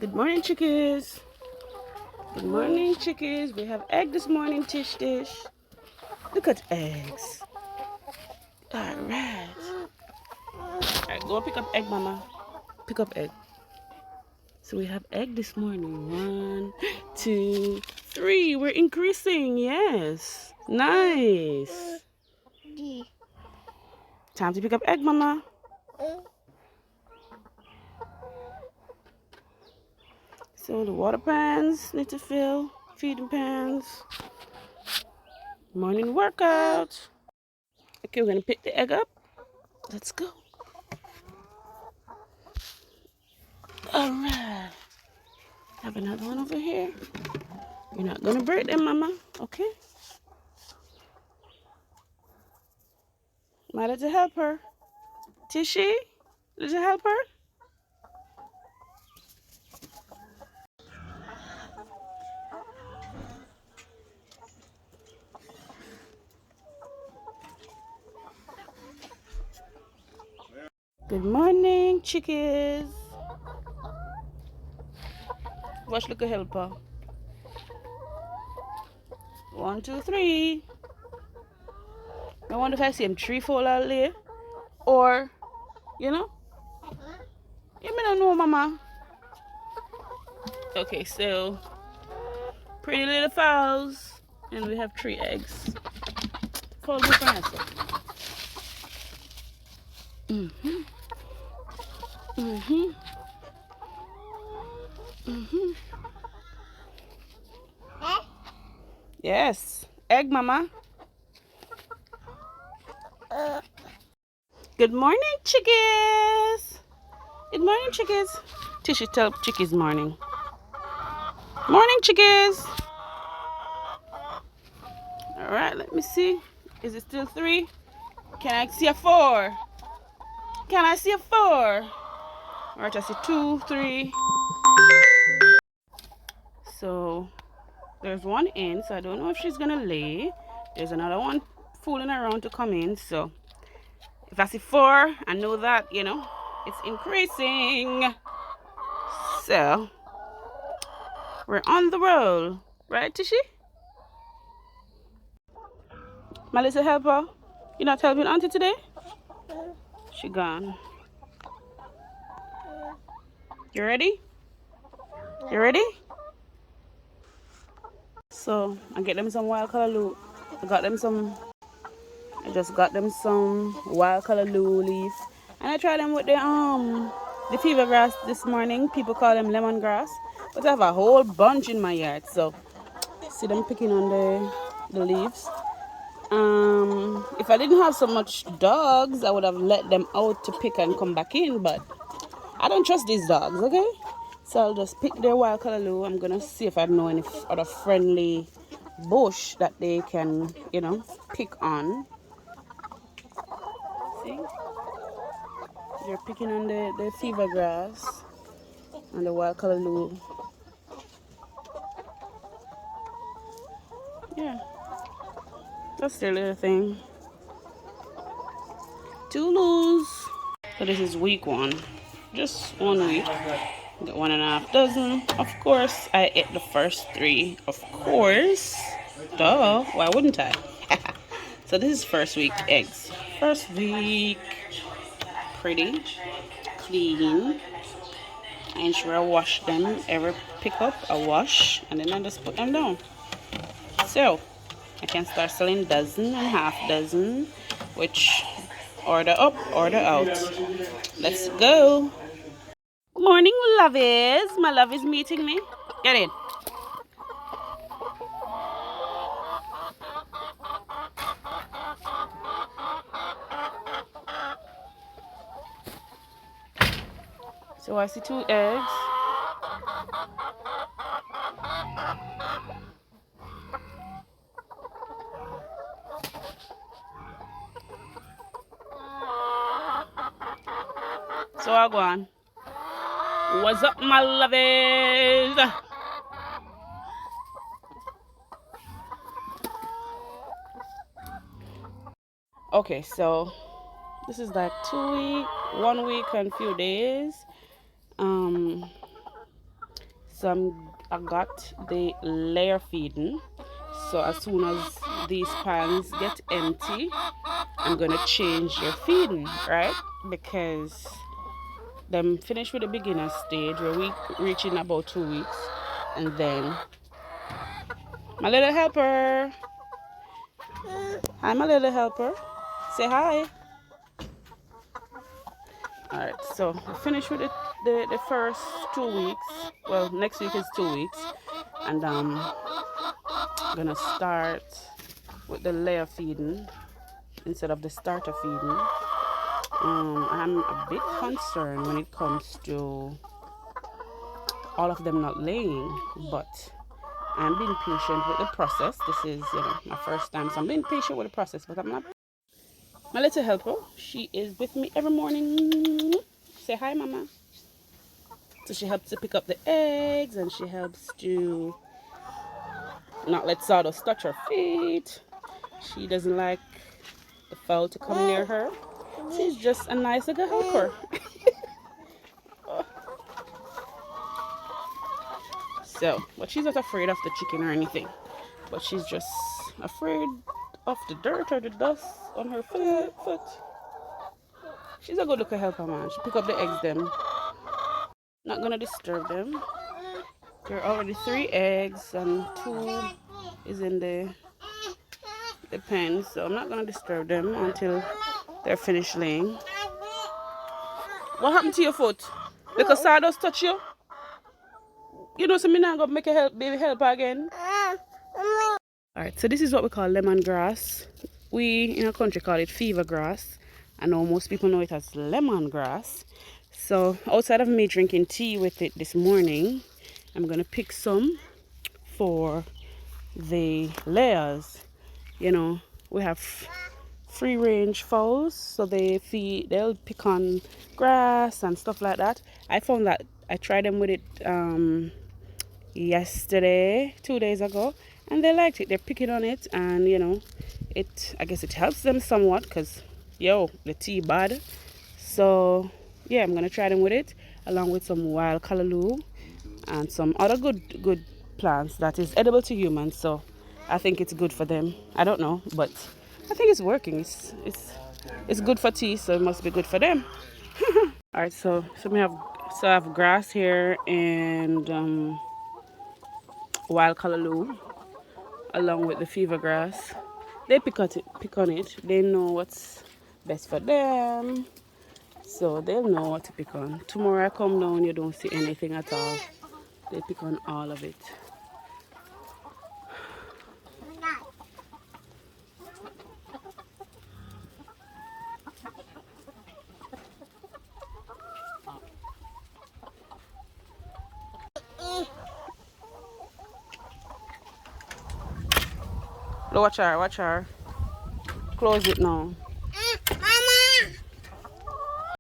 Good morning, chickies. Good morning, chickies. We have egg this morning, Tish Tish. Look at eggs. All right. All right, go pick up egg, mama. Pick up egg. So we have egg this morning. 1, 2, 3. We're increasing. Yes. Nice. Time to pick up egg, mama. So the water pans need to fill. Feeding pans. Morning workout. Okay, we're going to pick the egg up. Let's go. All right. Have another one over here. You're not going to break them, mama. Okay. Might have to help her. Tishy, did you help her? Good morning, chickies. Watch, look at helper. 1, 2, 3. I wonder if I see him 3 fold out there. Or, you know? You may not know, mama. Okay, so pretty little fowls. And we have 3 eggs. Fold this one also. Yes. Egg, mama. Good morning, chickies. Good morning, chickies. Tishy, tell chickies morning. Morning, chickies. All right, let me see. Is it still 3? Can I see a 4? Can I see a 4? All right, I see 2, 3. So there's one in, so I don't know if she's gonna lay. There's another one fooling around to come in. So if I see 4, I know that, you know, it's increasing. So we're on the roll, right, Tishy? My little helper, you're not helping Auntie today? She gone. You ready? You ready? So I get them some wild color loo. I just got them some wild color loo leaf. And I tried them with the fever grass this morning. People call them lemongrass. But I have a whole bunch in my yard. So see them picking on the leaves. If I didn't have so much dogs, I would have let them out to pick and come back in, but I don't trust these dogs, okay? So I'll just pick their wild color loo. I'm gonna see if I know any other friendly bush that they can, you know, pick on. See? They're picking on the fever grass and the wild color loo. Yeah, that's their little thing. 2 loos. So this is week 1. Just 1 week. Got 1.5 dozen. Of course, I ate the first 3. Of course. Duh. Why wouldn't I? So this is first week eggs. First week. Pretty. Clean. I ensure I wash them. Every pickup, I wash. And then I just put them down. So, I can start selling dozen and half dozen. Which, order up, order out. Let's go. Morning, lovies. My love is meeting me. Get in. So I see 2 eggs. So I go on. What's up, my lovies? Okay, so this is like 2 week, 1 week and few days. So I got the layer feeding. So as soon as these pans get empty, I'm gonna change your feeding, right? Because them finish with the beginner stage where we reach in about 2 weeks, and then my little helper. Hi, my little helper. Say hi. Alright, so we finished with the first 2 weeks. Well, next week is 2 weeks. And I'm gonna start with the layer feeding instead of the starter feeding. I'm a bit concerned when it comes to all of them not laying, but I'm being patient with the process. This is, my first time, so I'm being patient with the process, but I'm not. My little helper, she is with me every morning. Say hi, mama. So she helps to pick up the eggs, and she helps to not let sawdust touch her feet. She doesn't like the fowl to come near her. She's just a nice little helper. So, but she's not afraid of the chicken or anything. But she's just afraid of the dirt or the dust on her foot. She's a good looking helper, man. She pick up the eggs them. Not gonna disturb them. There are already 3 eggs and 2 is in the pen, so I'm not gonna disturb them until they're finished laying. What happened to your foot? Because sawdust touch you? You know, so me now gonna make a baby helper again. Alright, so this is what we call lemongrass. We in our country call it fever grass. I know most people know it as lemongrass. So outside of me drinking tea with it this morning, I'm gonna pick some for the layers. We have free range fowls, so they'll pick on grass and stuff like that. I found that I tried them with it yesterday, 2 days ago, and they liked it. They're picking on it, and I guess it helps them somewhat because the tea bad. So yeah, I'm gonna try them with it along with some wild callaloo and some other good plants that is edible to humans. So I think it's good for them. I don't know, but I think it's working. It's good for tea, so it must be good for them. All right, so I have grass here and wild callaloo along with the fever grass. They pick on it. They know what's best for them, so they'll know what to pick on. Tomorrow I come down, you don't see anything at all. They pick on all of it. Watch her. Close it now.